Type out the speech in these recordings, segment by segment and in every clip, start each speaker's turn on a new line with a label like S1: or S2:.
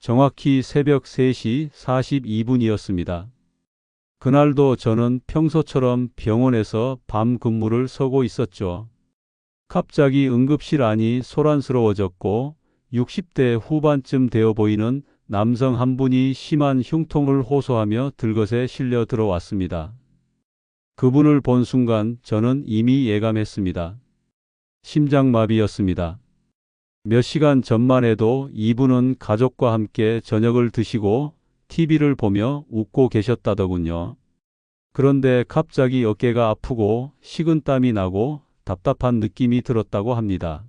S1: 정확히 새벽 3시 42분이었습니다. 그날도 저는 평소처럼 병원에서 밤 근무를 서고 있었죠. 갑자기 응급실 안이 소란스러워졌고 60대 후반쯤 되어 보이는 남성 한 분이 심한 흉통을 호소하며 들것에 실려 들어왔습니다. 그분을 본 순간 저는 이미 예감했습니다. 심장마비였습니다. 몇 시간 전만 해도 이분은 가족과 함께 저녁을 드시고 TV를 보며 웃고 계셨다더군요. 그런데 갑자기 어깨가 아프고 식은땀이 나고 답답한 느낌이 들었다고 합니다.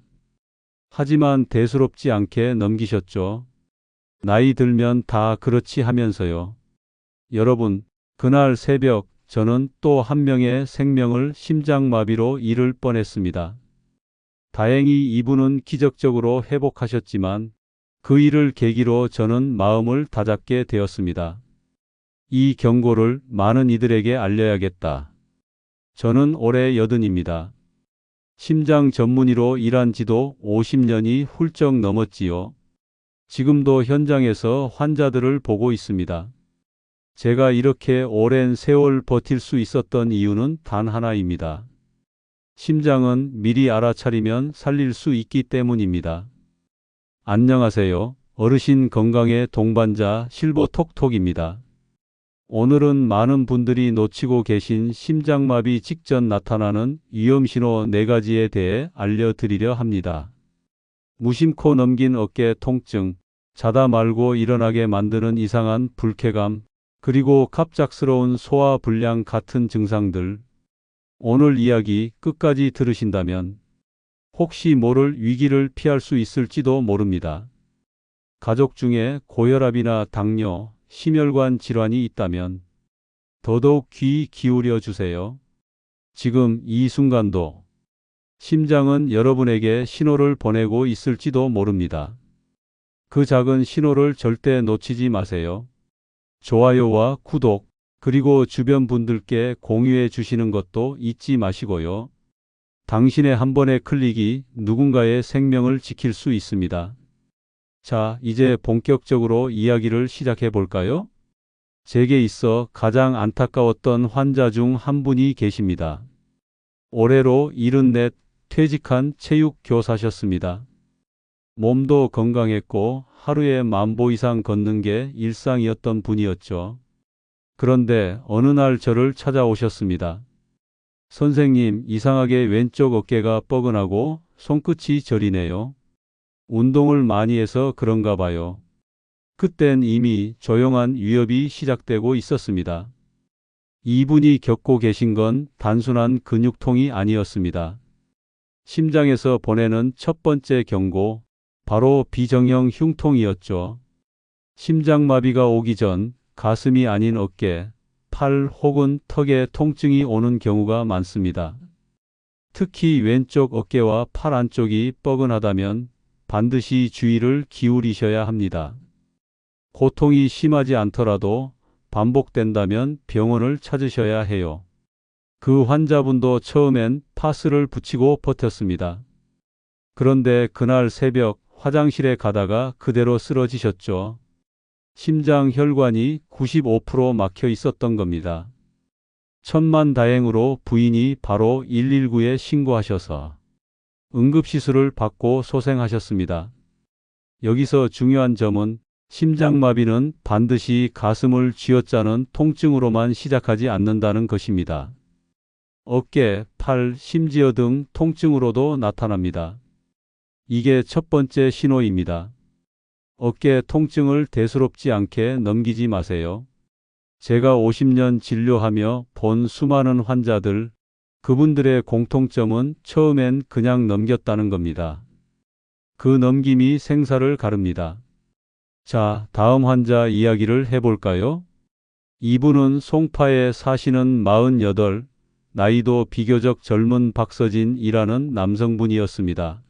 S1: 하지만 대수롭지 않게 넘기셨죠. 나이 들면 다 그렇지 하면서요. 여러분, 그날 새벽 저는 또 한 명의 생명을 심장마비로 잃을 뻔했습니다. 다행히 이분은 기적적으로 회복하셨지만 그 일을 계기로 저는 마음을 다잡게 되었습니다. 이 경고를 많은 이들에게 알려야겠다. 저는 올해 80입니다. 심장 전문의로 일한 지도 50년이 훌쩍 넘었지요. 지금도 현장에서 환자들을 보고 있습니다. 제가 이렇게 오랜 세월 버틸 수 있었던 이유는 단 하나입니다. 심장은 미리 알아차리면 살릴 수 있기 때문입니다. 안녕하세요. 어르신 건강의 동반자 실버톡톡입니다. 오늘은 많은 분들이 놓치고 계신 심장마비 직전 나타나는 위험신호 4가지에 대해 알려드리려 합니다. 무심코 넘긴 어깨 통증, 자다 말고 일어나게 만드는 이상한 불쾌감, 그리고 갑작스러운 소화불량 같은 증상들. 오늘 이야기 끝까지 들으신다면 혹시 모를 위기를 피할 수 있을지도 모릅니다. 가족 중에 고혈압이나 당뇨, 심혈관 질환이 있다면 더더욱 귀 기울여 주세요. 지금 이 순간도 심장은 여러분에게 신호를 보내고 있을지도 모릅니다. 그 작은 신호를 절대 놓치지 마세요. 좋아요와 구독, 그리고 주변 분들께 공유해 주시는 것도 잊지 마시고요. 당신의 한 번의 클릭이 누군가의 생명을 지킬 수 있습니다. 자, 이제 본격적으로 이야기를 시작해 볼까요? 제게 있어 가장 안타까웠던 환자 중 한 분이 계십니다. 올해로 74 퇴직한 체육교사셨습니다. 몸도 건강했고 하루에 10,000보 이상 걷는 게 일상이었던 분이었죠. 그런데 어느 날 저를 찾아오셨습니다. 선생님, 이상하게 왼쪽 어깨가 뻐근하고 손끝이 저리네요. 운동을 많이 해서 그런가 봐요. 그땐 이미 조용한 위협이 시작되고 있었습니다. 이분이 겪고 계신 건 단순한 근육통이 아니었습니다. 심장에서 보내는 첫 번째 경고, 바로 비정형 흉통이었죠. 심장마비가 오기 전 가슴이 아닌 어깨, 팔 혹은 턱에 통증이 오는 경우가 많습니다. 특히 왼쪽 어깨와 팔 안쪽이 뻐근하다면 반드시 주의를 기울이셔야 합니다. 고통이 심하지 않더라도 반복된다면 병원을 찾으셔야 해요. 그 환자분도 처음엔 파스를 붙이고 버텼습니다. 그런데 그날 새벽 화장실에 가다가 그대로 쓰러지셨죠. 심장 혈관이 95% 막혀 있었던 겁니다. 천만다행으로 부인이 바로 119에 신고하셔서 응급시술을 받고 소생하셨습니다. 여기서 중요한 점은 심장마비는 반드시 가슴을 쥐어짜는 통증으로만 시작하지 않는다는 것입니다. 어깨, 팔, 심지어 등 통증으로도 나타납니다. 이게 첫 번째 신호입니다. 어깨 통증을 대수롭지 않게 넘기지 마세요. 제가 50년 진료하며 본 수많은 환자들, 그분들의 공통점은 처음엔 그냥 넘겼다는 겁니다. 그 넘김이 생사를 가릅니다. 자, 다음 환자 이야기를 해볼까요? 이분은 송파에 사시는 48, 나이도 비교적 젊은 박서진이라는 남성분이었습니다.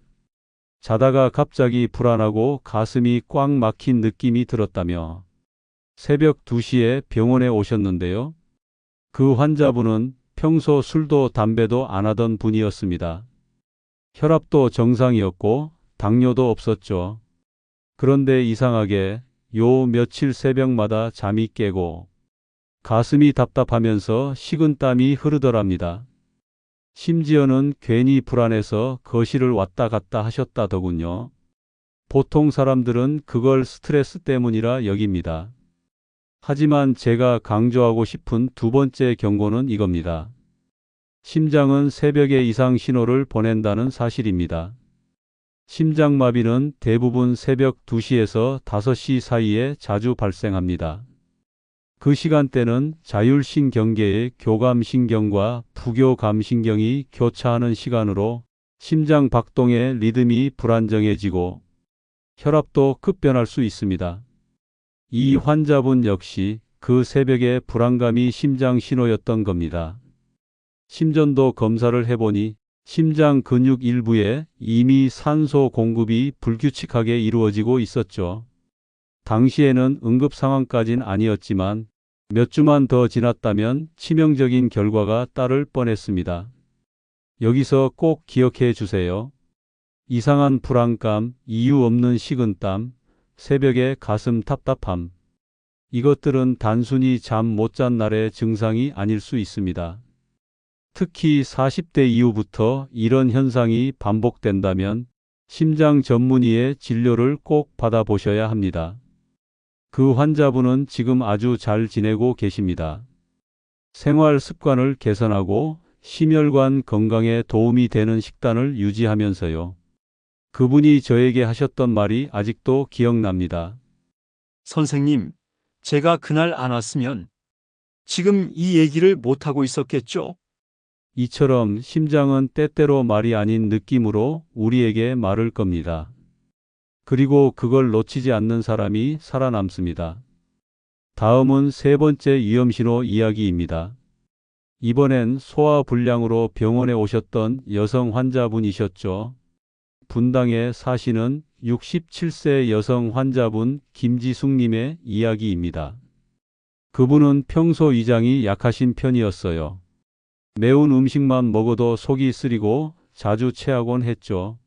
S1: 자다가 갑자기 불안하고 가슴이 꽉 막힌 느낌이 들었다며 새벽 2시에 병원에 오셨는데요. 그 환자분은 평소 술도 담배도 안 하던 분이었습니다. 혈압도 정상이었고 당뇨도 없었죠. 그런데 이상하게 요 며칠 새벽마다 잠이 깨고 가슴이 답답하면서 식은땀이 흐르더랍니다. 심지어는 괜히 불안해서 거실을 왔다 갔다 하셨다더군요. 보통 사람들은 그걸 스트레스 때문이라 여깁니다. 하지만 제가 강조하고 싶은 두 번째 경고는 이겁니다. 심장은 새벽에 이상 신호를 보낸다는 사실입니다. 심장마비는 대부분 새벽 2시에서 5시 사이에 자주 발생합니다. 그 시간대는 자율신경계의 교감신경과 부교감신경이 교차하는 시간으로 심장 박동의 리듬이 불안정해지고 혈압도 급변할 수 있습니다. 이 환자분 역시 그 새벽의 불안감이 심장 신호였던 겁니다. 심전도 검사를 해보니 심장 근육 일부에 이미 산소 공급이 불규칙하게 이루어지고 있었죠. 당시에는 응급 상황까진 아니었지만 몇 주만 더 지났다면 치명적인 결과가 따를 뻔했습니다. 여기서 꼭 기억해 주세요. 이상한 불안감, 이유 없는 식은땀, 새벽에 가슴 답답함. 이것들은 단순히 잠 못 잔 날의 증상이 아닐 수 있습니다. 특히 40대 이후부터 이런 현상이 반복된다면 심장 전문의의 진료를 꼭 받아보셔야 합니다. 그 환자분은 지금 아주 잘 지내고 계십니다. 생활 습관을 개선하고 심혈관 건강에 도움이 되는 식단을 유지하면서요. 그분이 저에게 하셨던 말이 아직도 기억납니다.
S2: 선생님, 제가 그날 안 왔으면 지금 이 얘기를 못하고 있었겠죠?
S1: 이처럼 심장은 때때로 말이 아닌 느낌으로 우리에게 말을 겁니다. 그리고 그걸 놓치지 않는 사람이 살아남습니다. 다음은 세 번째 위험신호 이야기입니다. 이번엔 소화불량으로 병원에 오셨던 여성 환자분이셨죠. 분당에 사시는 67세 여성 환자분 김지숙님의 이야기입니다. 그분은 평소 위장이 약하신 편이었어요. 매운 음식만 먹어도 속이 쓰리고 자주 체하곤 했죠.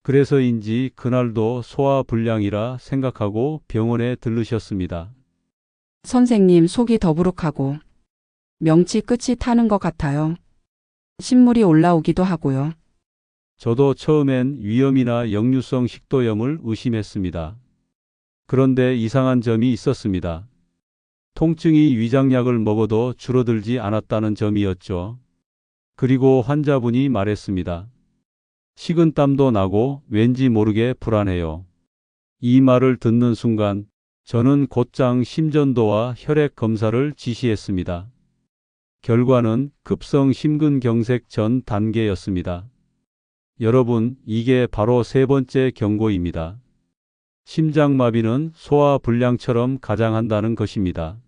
S1: 그래서인지 그날도 소화불량이라 생각하고 병원에 들르셨습니다.
S3: 선생님, 속이 더부룩하고 명치 끝이 타는 것 같아요. 신물이 올라오기도 하고요.
S1: 저도 처음엔 위염이나 역류성 식도염을 의심했습니다. 그런데 이상한 점이 있었습니다. 통증이 위장약을 먹어도 줄어들지 않았다는 점이었죠. 그리고 환자분이 말했습니다. 식은땀도 나고 왠지 모르게 불안해요. 이 말을 듣는 순간 저는 곧장 심전도와 혈액 검사를 지시했습니다. 결과는 급성 심근경색 전 단계였습니다. 여러분, 이게 바로 세 번째 경고입니다. 심장마비는 소화불량처럼 가장한다는 것입니다.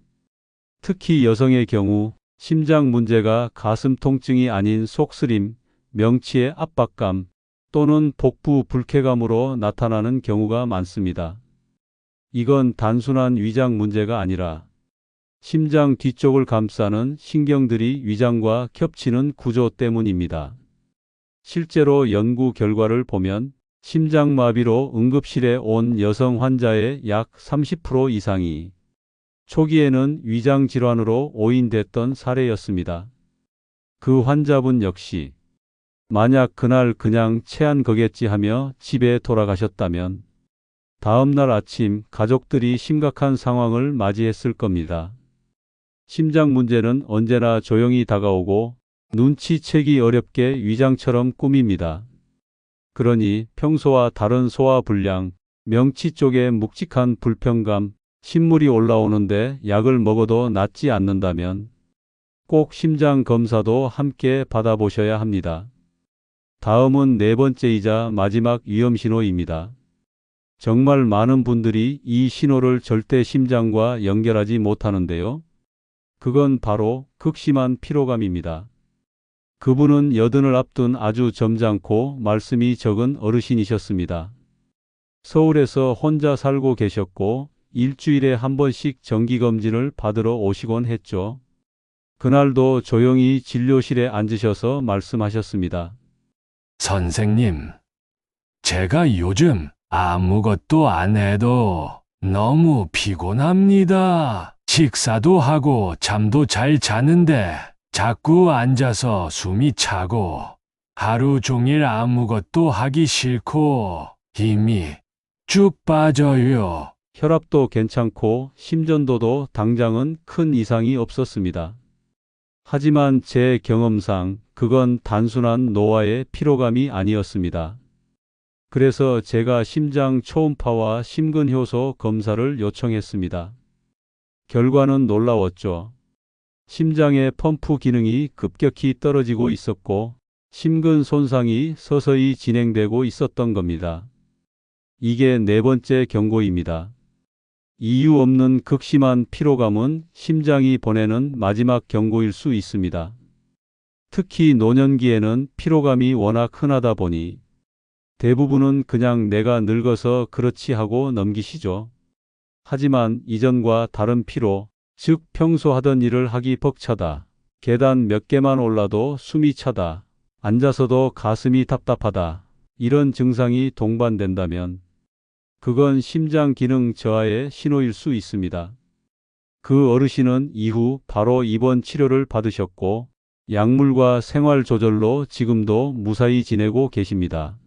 S1: 특히 여성의 경우 심장 문제가 가슴 통증이 아닌 속쓰림, 명치의 압박감 또는 복부 불쾌감으로 나타나는 경우가 많습니다. 이건 단순한 위장 문제가 아니라 심장 뒤쪽을 감싸는 신경들이 위장과 겹치는 구조 때문입니다. 실제로 연구 결과를 보면 심장마비로 응급실에 온 여성 환자의 약 30% 이상이 초기에는 위장 질환으로 오인됐던 사례였습니다. 그 환자분 역시 만약 그날 그냥 체한 거겠지 하며 집에 돌아가셨다면 다음 날 아침 가족들이 심각한 상황을 맞이했을 겁니다. 심장 문제는 언제나 조용히 다가오고 눈치채기 어렵게 위장처럼 꾸밉니다. 그러니 평소와 다른 소화불량, 명치 쪽에 묵직한 불편감, 신물이 올라오는데 약을 먹어도 낫지 않는다면 꼭 심장 검사도 함께 받아보셔야 합니다. 다음은 네 번째이자 마지막 위험신호입니다. 정말 많은 분들이 이 신호를 절대 심장과 연결하지 못하는데요. 그건 바로 극심한 피로감입니다. 그분은 여든을 앞둔 아주 점잖고 말씀이 적은 어르신이셨습니다. 서울에서 혼자 살고 계셨고 일주일에 한 번씩 정기검진을 받으러 오시곤 했죠. 그날도 조용히 진료실에 앉으셔서 말씀하셨습니다.
S4: 선생님, 제가 요즘 아무것도 안 해도 너무 피곤합니다. 식사도 하고 잠도 잘 자는데 자꾸 앉아서 숨이 차고 하루 종일 아무것도 하기 싫고 힘이 쭉 빠져요.
S1: 혈압도 괜찮고 심전도도 당장은 큰 이상이 없었습니다. 하지만 제 경험상 그건 단순한 노화의 피로감이 아니었습니다. 그래서 제가 심장 초음파와 심근효소 검사를 요청했습니다. 결과는 놀라웠죠. 심장의 펌프 기능이 급격히 떨어지고 있었고 심근 손상이 서서히 진행되고 있었던 겁니다. 이게 네 번째 경고입니다. 이유 없는 극심한 피로감은 심장이 보내는 마지막 경고일 수 있습니다. 특히 노년기에는 피로감이 워낙 흔하다 보니 대부분은 그냥 내가 늙어서 그렇지 하고 넘기시죠. 하지만 이전과 다른 피로, 즉 평소 하던 일을 하기 벅차다, 계단 몇 개만 올라도 숨이 차다, 앉아서도 가슴이 답답하다, 이런 증상이 동반된다면 그건 심장 기능 저하의 신호일 수 있습니다. 그 어르신은 이후 바로 입원 치료를 받으셨고 약물과 생활 조절로 지금도 무사히 지내고 계십니다.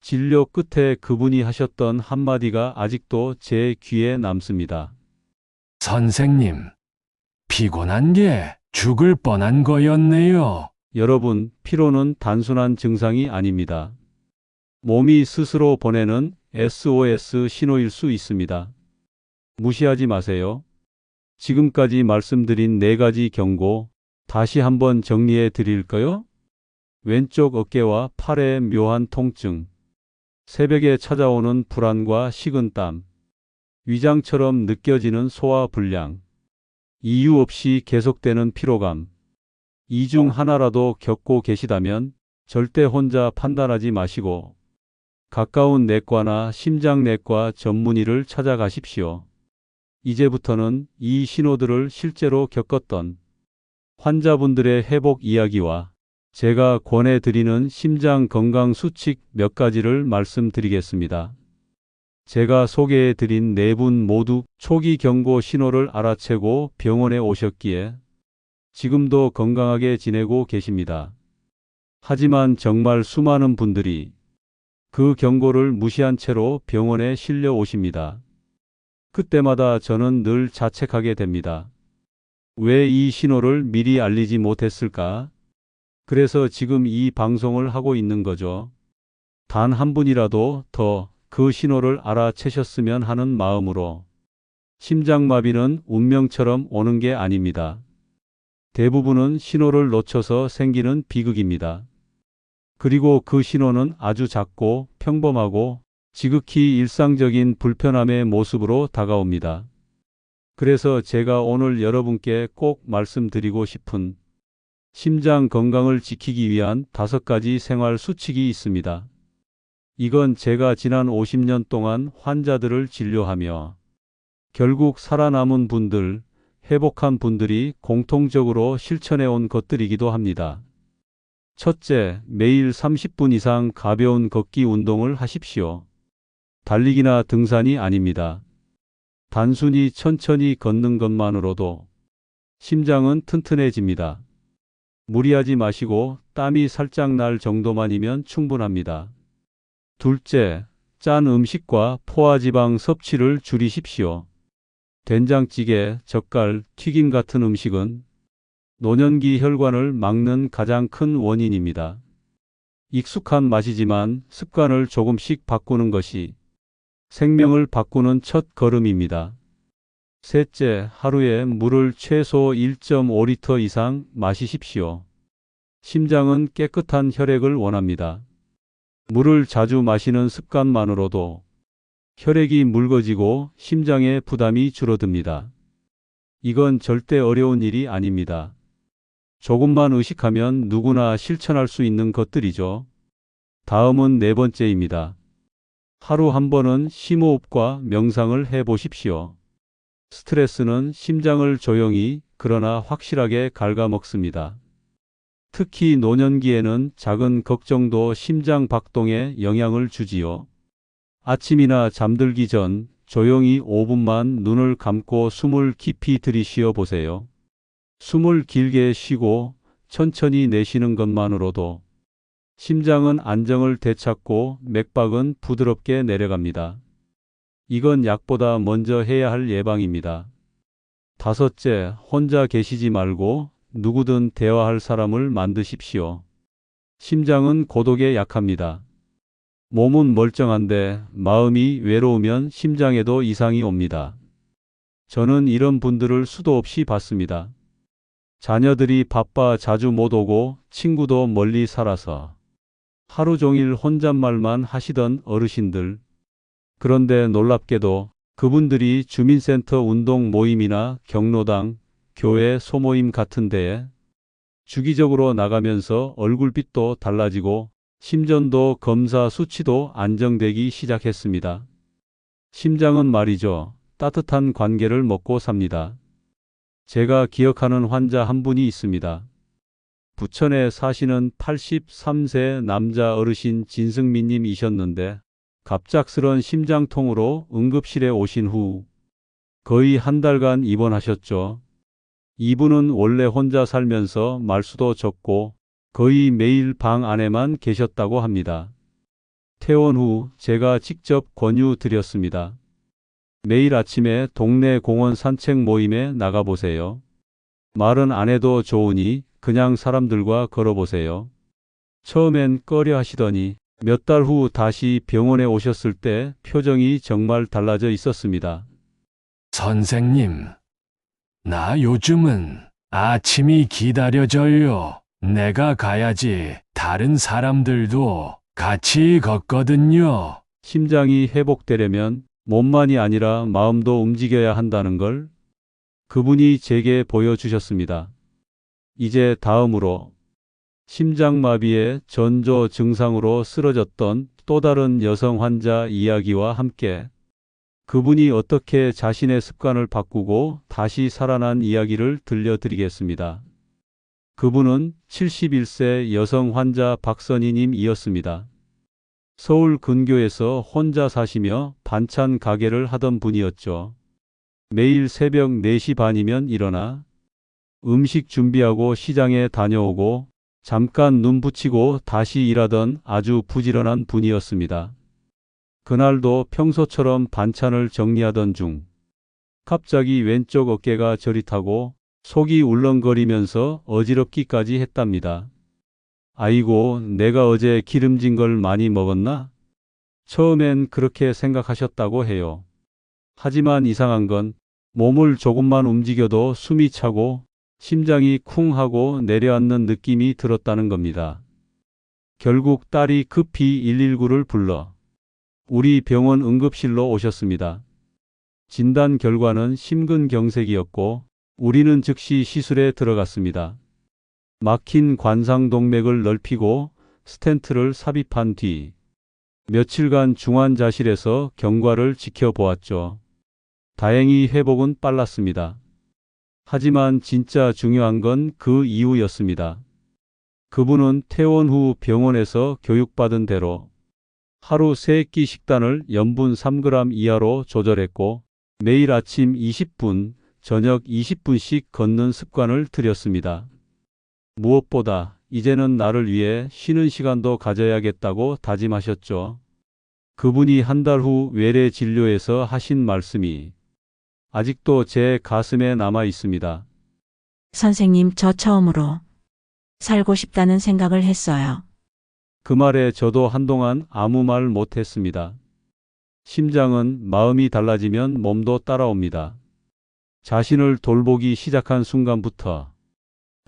S1: 진료 끝에 그분이 하셨던 한마디가 아직도 제 귀에 남습니다.
S4: 선생님, 피곤한 게 죽을 뻔한 거였네요.
S1: 여러분, 피로는 단순한 증상이 아닙니다. 몸이 스스로 보내는 SOS 신호일 수 있습니다. 무시하지 마세요. 지금까지 말씀드린 네 가지 경고, 다시 한번 정리해 드릴까요? 왼쪽 어깨와 팔의 묘한 통증, 새벽에 찾아오는 불안과 식은땀, 위장처럼 느껴지는 소화 불량, 이유 없이 계속되는 피로감. 이 중 하나라도 겪고 계시다면 절대 혼자 판단하지 마시고 가까운 내과나 심장내과 전문의를 찾아가십시오. 이제부터는 이 신호들을 실제로 겪었던 환자분들의 회복 이야기와 제가 권해드리는 심장 건강 수칙 몇 가지를 말씀드리겠습니다. 제가 소개해드린 네 분 모두 초기 경고 신호를 알아채고 병원에 오셨기에 지금도 건강하게 지내고 계십니다. 하지만 정말 수많은 분들이 그 경고를 무시한 채로 병원에 실려 오십니다. 그때마다 저는 늘 자책하게 됩니다. 왜 이 신호를 미리 알리지 못했을까? 그래서 지금 이 방송을 하고 있는 거죠. 단 한 분이라도 더 그 신호를 알아채셨으면 하는 마음으로. 심장마비는 운명처럼 오는 게 아닙니다. 대부분은 신호를 놓쳐서 생기는 비극입니다. 그리고 그 신호는 아주 작고 평범하고 지극히 일상적인 불편함의 모습으로 다가옵니다. 그래서 제가 오늘 여러분께 꼭 말씀드리고 싶은 심장 건강을 지키기 위한 5가지 생활 수칙이 있습니다. 이건 제가 지난 50년 동안 환자들을 진료하며 결국 살아남은 분들, 회복한 분들이 공통적으로 실천해 온 것들이기도 합니다. 첫째, 매일 30분 이상 가벼운 걷기 운동을 하십시오. 달리기나 등산이 아닙니다. 단순히 천천히 걷는 것만으로도 심장은 튼튼해집니다. 무리하지 마시고 땀이 살짝 날 정도만이면 충분합니다. 둘째, 짠 음식과 포화지방 섭취를 줄이십시오. 된장찌개, 젓갈, 튀김 같은 음식은 노년기 혈관을 막는 가장 큰 원인입니다. 익숙한 맛이지만 습관을 조금씩 바꾸는 것이 생명을 바꾸는 첫 걸음입니다. 셋째, 하루에 물을 최소 1.5리터 이상 마시십시오. 심장은 깨끗한 혈액을 원합니다. 물을 자주 마시는 습관만으로도 혈액이 묽어지고 심장의 부담이 줄어듭니다. 이건 절대 어려운 일이 아닙니다. 조금만 의식하면 누구나 실천할 수 있는 것들이죠. 다음은 네 번째입니다. 하루 한 번은 심호흡과 명상을 해 보십시오. 스트레스는 심장을 조용히 그러나 확실하게 갉아먹습니다. 특히 노년기에는 작은 걱정도 심장 박동에 영향을 주지요. 아침이나 잠들기 전 조용히 5분만 눈을 감고 숨을 깊이 들이쉬어 보세요. 숨을 길게 쉬고 천천히 내쉬는 것만으로도 심장은 안정을 되찾고 맥박은 부드럽게 내려갑니다. 이건 약보다 먼저 해야 할 예방입니다. 다섯째, 혼자 계시지 말고 누구든 대화할 사람을 만드십시오. 심장은 고독에 약합니다. 몸은 멀쩡한데 마음이 외로우면 심장에도 이상이 옵니다. 저는 이런 분들을 수도 없이 봤습니다. 자녀들이 바빠 자주 못 오고 친구도 멀리 살아서 하루 종일 혼잣말만 하시던 어르신들. 그런데 놀랍게도 그분들이 주민센터 운동 모임이나 경로당, 교회 소모임 같은 데에 주기적으로 나가면서 얼굴빛도 달라지고 심전도 검사 수치도 안정되기 시작했습니다. 심장은 말이죠. 따뜻한 관계를 먹고 삽니다. 제가 기억하는 환자 한 분이 있습니다. 부천에 사시는 83세 남자 어르신 진승민님이셨는데 갑작스런 심장통으로 응급실에 오신 후 거의 한 달간 입원하셨죠. 이분은 원래 혼자 살면서 말수도 적고 거의 매일 방 안에만 계셨다고 합니다. 퇴원 후 제가 직접 권유 드렸습니다. 매일 아침에 동네 공원 산책 모임에 나가보세요. 말은 안 해도 좋으니 그냥 사람들과 걸어보세요. 처음엔 꺼려 하시더니 몇 달 후 다시 병원에 오셨을 때 표정이 정말 달라져 있었습니다.
S4: 선생님, 나 요즘은 아침이 기다려져요. 내가 가야지 다른 사람들도 같이 걷거든요.
S1: 심장이 회복되려면 몸만이 아니라 마음도 움직여야 한다는 걸 그분이 제게 보여주셨습니다. 이제 다음으로 심장마비의 전조 증상으로 쓰러졌던 또 다른 여성 환자 이야기와 함께 그분이 어떻게 자신의 습관을 바꾸고 다시 살아난 이야기를 들려드리겠습니다. 그분은 71세 여성 환자 박선희님이었습니다. 서울 근교에서 혼자 사시며 반찬 가게를 하던 분이었죠. 매일 새벽 4시 반이면 일어나 음식 준비하고 시장에 다녀오고 잠깐 눈 붙이고 다시 일하던 아주 부지런한 분이었습니다. 그날도 평소처럼 반찬을 정리하던 중 갑자기 왼쪽 어깨가 저릿하고 속이 울렁거리면서 어지럽기까지 했답니다. 아이고, 내가 어제 기름진 걸 많이 먹었나? 처음엔 그렇게 생각하셨다고 해요. 하지만 이상한 건 몸을 조금만 움직여도 숨이 차고 심장이 쿵 하고 내려앉는 느낌이 들었다는 겁니다. 결국 딸이 급히 119를 불러 우리 병원 응급실로 오셨습니다. 진단 결과는 심근경색이었고 우리는 즉시 시술에 들어갔습니다. 막힌 관상동맥을 넓히고 스텐트를 삽입한 뒤 며칠간 중환자실에서 경과를 지켜보았죠. 다행히 회복은 빨랐습니다. 하지만 진짜 중요한 건 그 이후였습니다. 그분은 퇴원 후 병원에서 교육받은 대로 하루 3끼 식단을 염분 3g 이하로 조절했고 매일 아침 20분, 저녁 20분씩 걷는 습관을 들였습니다. 무엇보다 이제는 나를 위해 쉬는 시간도 가져야겠다고 다짐하셨죠. 그분이 한 달 후 외래 진료에서 하신 말씀이 아직도 제 가슴에 남아 있습니다.
S5: 선생님, 저 처음으로 살고 싶다는 생각을 했어요.
S1: 그 말에 저도 한동안 아무 말 못했습니다. 심장은 마음이 달라지면 몸도 따라옵니다. 자신을 돌보기 시작한 순간부터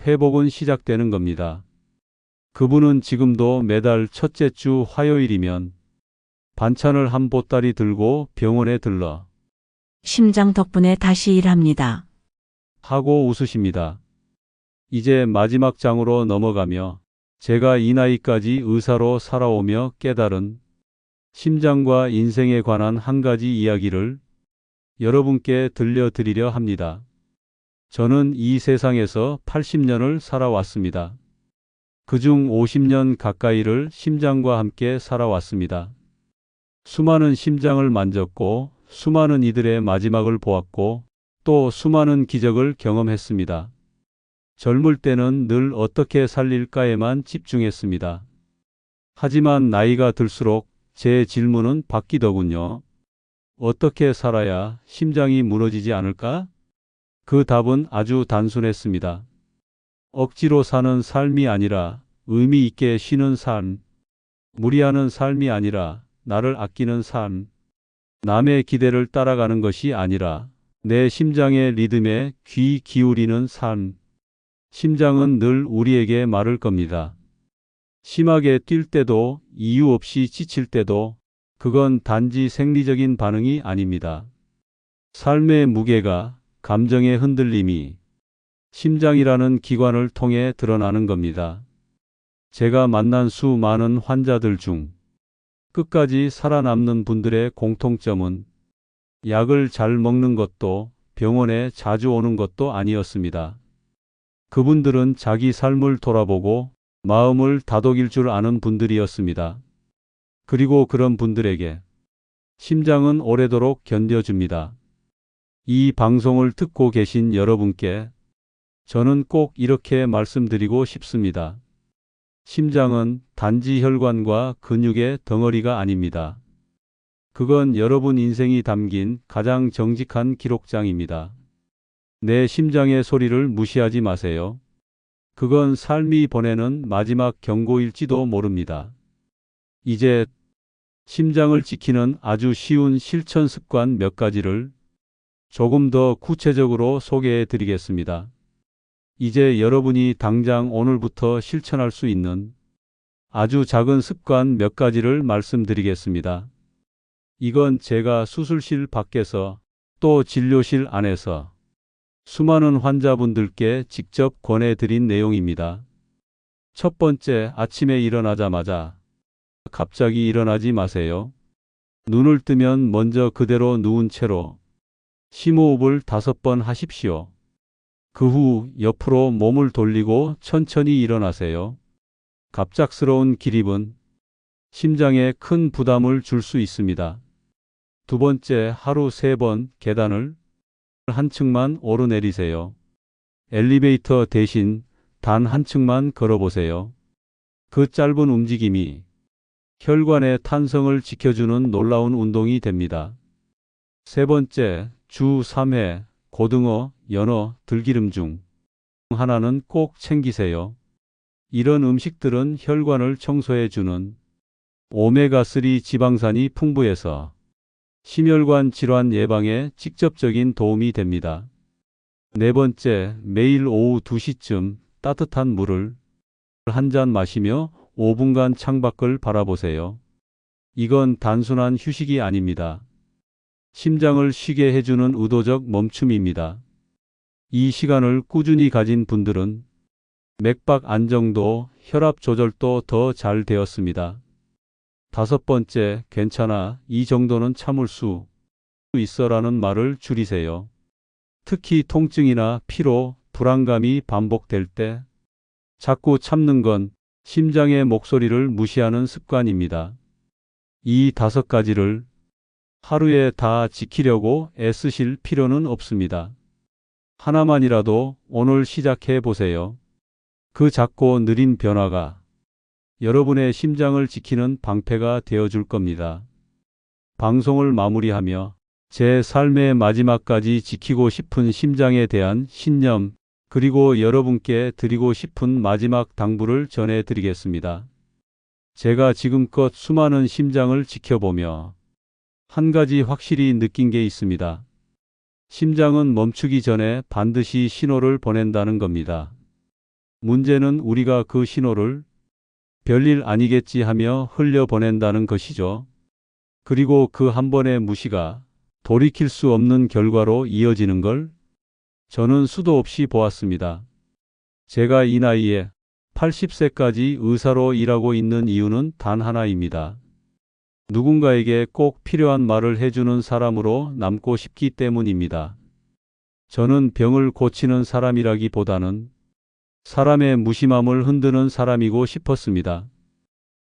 S1: 회복은 시작되는 겁니다. 그분은 지금도 매달 첫째 주 화요일이면 반찬을 한 보따리 들고 병원에 들러
S5: 심장 덕분에 다시 일합니다.
S1: 하고 웃으십니다. 이제 마지막 장으로 넘어가며 제가 이 나이까지 의사로 살아오며 깨달은 심장과 인생에 관한 한 가지 이야기를 여러분께 들려드리려 합니다. 저는 이 세상에서 80년을 살아왔습니다. 그중 50년 가까이를 심장과 함께 살아왔습니다. 수많은 심장을 만졌고 수많은 이들의 마지막을 보았고 또 수많은 기적을 경험했습니다. 젊을 때는 늘 어떻게 살릴까에만 집중했습니다. 하지만 나이가 들수록 제 질문은 바뀌더군요. 어떻게 살아야 심장이 무너지지 않을까? 그 답은 아주 단순했습니다. 억지로 사는 삶이 아니라 의미 있게 쉬는 삶, 무리하는 삶이 아니라 나를 아끼는 삶, 남의 기대를 따라가는 것이 아니라 내 심장의 리듬에 귀 기울이는 삶. 심장은 늘 우리에게 말을 겁니다. 심하게 뛸 때도 이유 없이 지칠 때도 그건 단지 생리적인 반응이 아닙니다. 삶의 무게가, 감정의 흔들림이 심장이라는 기관을 통해 드러나는 겁니다. 제가 만난 수많은 환자들 중 끝까지 살아남는 분들의 공통점은 약을 잘 먹는 것도 병원에 자주 오는 것도 아니었습니다. 그분들은 자기 삶을 돌아보고 마음을 다독일 줄 아는 분들이었습니다. 그리고 그런 분들에게 심장은 오래도록 견뎌줍니다. 이 방송을 듣고 계신 여러분께 저는 꼭 이렇게 말씀드리고 싶습니다. 심장은 단지 혈관과 근육의 덩어리가 아닙니다. 그건 여러분 인생이 담긴 가장 정직한 기록장입니다. 내 심장의 소리를 무시하지 마세요. 그건 삶이 보내는 마지막 경고일지도 모릅니다. 이제 심장을 지키는 아주 쉬운 실천 습관 몇 가지를 조금 더 구체적으로 소개해 드리겠습니다. 이제 여러분이 당장 오늘부터 실천할 수 있는 아주 작은 습관 몇 가지를 말씀드리겠습니다. 이건 제가 수술실 밖에서 또 진료실 안에서 수많은 환자분들께 직접 권해드린 내용입니다. 첫 번째, 아침에 일어나자마자 갑자기 일어나지 마세요. 눈을 뜨면 먼저 그대로 누운 채로 심호흡을 5번 하십시오. 그 후 옆으로 몸을 돌리고 천천히 일어나세요. 갑작스러운 기립은 심장에 큰 부담을 줄 수 있습니다. 두 번째, 하루 3번 계단을 한 층만 오르내리세요. 엘리베이터 대신 단 한 층만 걸어보세요. 그 짧은 움직임이 혈관의 탄성을 지켜주는 놀라운 운동이 됩니다. 세 번째, 주 3회 고등어, 연어, 들기름 중 하나는 꼭 챙기세요. 이런 음식들은 혈관을 청소해주는 오메가3 지방산이 풍부해서 심혈관 질환 예방에 직접적인 도움이 됩니다. 네 번째, 매일 오후 2시쯤 따뜻한 물을 한 잔 마시며 5분간 창밖을 바라보세요. 이건 단순한 휴식이 아닙니다. 심장을 쉬게 해주는 의도적 멈춤입니다. 이 시간을 꾸준히 가진 분들은 맥박 안정도, 혈압 조절도 더 잘 되었습니다. 다섯 번째, 괜찮아, 이 정도는 참을 수 있어라는 말을 줄이세요. 특히 통증이나 피로, 불안감이 반복될 때 자꾸 참는 건 심장의 목소리를 무시하는 습관입니다. 이 5가지를 하루에 다 지키려고 애쓰실 필요는 없습니다. 하나만이라도 오늘 시작해 보세요. 그 작고 느린 변화가 여러분의 심장을 지키는 방패가 되어줄 겁니다. 방송을 마무리하며 제 삶의 마지막까지 지키고 싶은 심장에 대한 신념, 그리고 여러분께 드리고 싶은 마지막 당부를 전해드리겠습니다. 제가 지금껏 수많은 심장을 지켜보며 한 가지 확실히 느낀 게 있습니다. 심장은 멈추기 전에 반드시 신호를 보낸다는 겁니다. 문제는 우리가 그 신호를 별일 아니겠지 하며 흘려보낸다는 것이죠. 그리고 그 한 번의 무시가 돌이킬 수 없는 결과로 이어지는 걸 저는 수도 없이 보았습니다. 제가 이 나이에 80세까지 의사로 일하고 있는 이유는 단 하나입니다. 누군가에게 꼭 필요한 말을 해주는 사람으로 남고 싶기 때문입니다. 저는 병을 고치는 사람이라기보다는 사람의 무심함을 흔드는 사람이고 싶었습니다.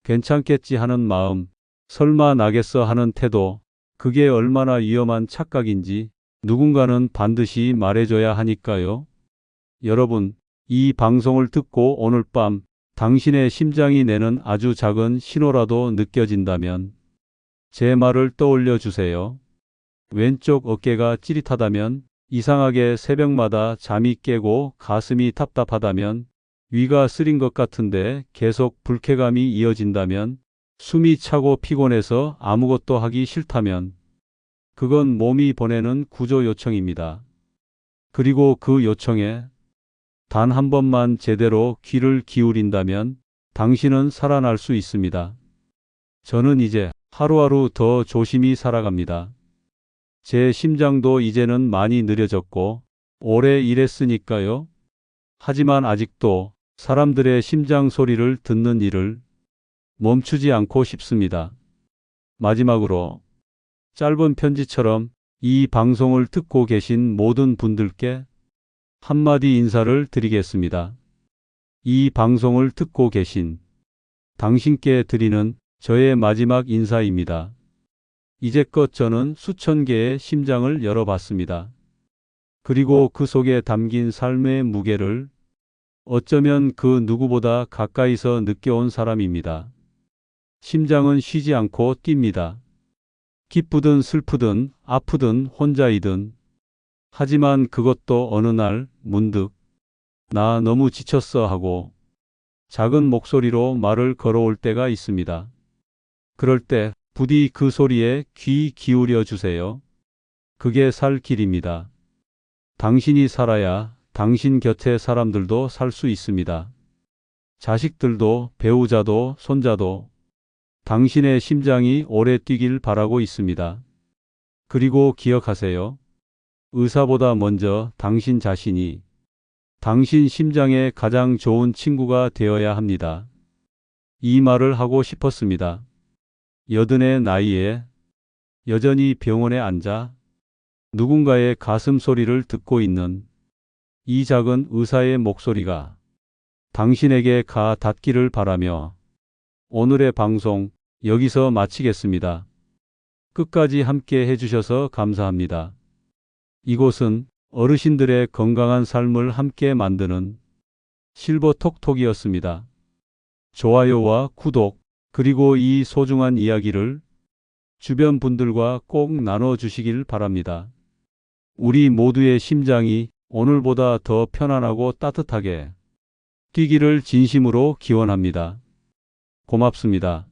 S1: 괜찮겠지 하는 마음, 설마 나겠어 하는 태도, 그게 얼마나 위험한 착각인지 누군가는 반드시 말해줘야 하니까요. 여러분, 이 방송을 듣고 오늘 밤 당신의 심장이 내는 아주 작은 신호라도 느껴진다면 제 말을 떠올려 주세요. 왼쪽 어깨가 찌릿하다면, 이상하게 새벽마다 잠이 깨고 가슴이 답답하다면, 위가 쓰린 것 같은데 계속 불쾌감이 이어진다면, 숨이 차고 피곤해서 아무것도 하기 싫다면, 그건 몸이 보내는 구조 요청입니다. 그리고 그 요청에 단 한 번만 제대로 귀를 기울인다면 당신은 살아날 수 있습니다. 저는 이제 하루하루 더 조심히 살아갑니다. 제 심장도 이제는 많이 느려졌고 오래 일했으니까요. 하지만 아직도 사람들의 심장 소리를 듣는 일을 멈추지 않고 싶습니다. 마지막으로 짧은 편지처럼 이 방송을 듣고 계신 모든 분들께 한마디 인사를 드리겠습니다. 이 방송을 듣고 계신 당신께 드리는 저의 마지막 인사입니다. 이제껏 저는 수천 개의 심장을 열어봤습니다. 그리고 그 속에 담긴 삶의 무게를 어쩌면 그 누구보다 가까이서 느껴온 사람입니다. 심장은 쉬지 않고 뜁니다. 기쁘든 슬프든 아프든 혼자이든. 하지만 그것도 어느 날 문득 나 너무 지쳤어 하고 작은 목소리로 말을 걸어올 때가 있습니다. 그럴 때 부디 그 소리에 귀 기울여 주세요. 그게 살 길입니다. 당신이 살아야 당신 곁에 사람들도 살 수 있습니다. 자식들도, 배우자도, 손자도 당신의 심장이 오래 뛰길 바라고 있습니다. 그리고 기억하세요. 의사보다 먼저 당신 자신이 당신 심장의 가장 좋은 친구가 되어야 합니다. 이 말을 하고 싶었습니다. 80의 나이에 여전히 병원에 앉아 누군가의 가슴 소리를 듣고 있는 이 작은 의사의 목소리가 당신에게 가 닿기를 바라며 오늘의 방송 여기서 마치겠습니다. 끝까지 함께 해주셔서 감사합니다. 이곳은 어르신들의 건강한 삶을 함께 만드는 실버톡톡이었습니다. 좋아요와 구독, 그리고 이 소중한 이야기를 주변 분들과 꼭 나눠주시길 바랍니다. 우리 모두의 심장이 오늘보다 더 편안하고 따뜻하게 뛰기를 진심으로 기원합니다. 고맙습니다.